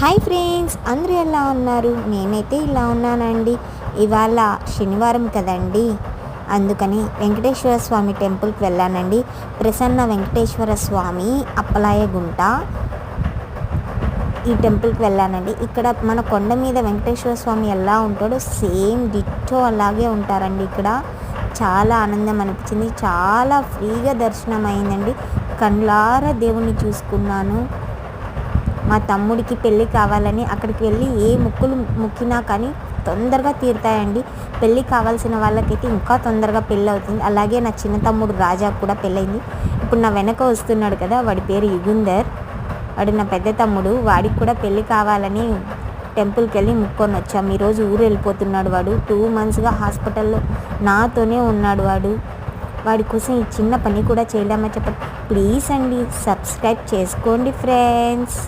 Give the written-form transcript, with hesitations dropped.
Hi friends, అందరూ ఎలా ఉన్నారు? నేనైతే ఇలా ఉన్నానండి. ఇవాళ శనివారం కదండి, అందుకని వెంకటేశ్వర స్వామి టెంపుల్కి వెళ్ళానండి. ప్రసన్న వెంకటేశ్వర స్వామి అప్పలాయ గుంట ఈ టెంపుల్కి వెళ్ళానండి. ఇక్కడ మన కొండ మీద వెంకటేశ్వర స్వామి ఎలా ఉంటాడో సేమ్ డిట్టో అలాగే ఉంటారండి. ఇక్కడ చాలా ఆనందం అనిపించింది. చాలా ఫ్రీగా దర్శనం అయిందండి. కళ్ళారా దేవుణ్ణి చూసుకున్నాను. మా తమ్ముడికి పెళ్ళి కావాలని అక్కడికి వెళ్ళి ఏ మొక్కులు మొక్కినా కానీ తొందరగా తీరుతాయండి. పెళ్ళి కావాల్సిన వాళ్ళకైతే ఇంకా తొందరగా పెళ్ళి అవుతుంది. అలాగే నా చిన్న తమ్ముడు రాజా కూడా పెళ్ళయింది. ఇప్పుడు నా వెనక వస్తున్నాడు కదా, వాడి పేరు యుగుందర్. వాడు నా పెద్ద తమ్ముడు. వాడికి కూడా పెళ్ళి కావాలని టెంపుల్కి వెళ్ళి ముక్కొని వచ్చాము. ఈరోజు ఊరు వెళ్ళిపోతున్నాడు. వాడు 2 monthsగా హాస్పిటల్లో నాతోనే ఉన్నాడు. వాడి కోసం ఈ చిన్న పని కూడా చేయలేమని చెప్పండి. ప్లీజ్ అండి, సబ్స్క్రైబ్ చేసుకోండి ఫ్రెండ్స్.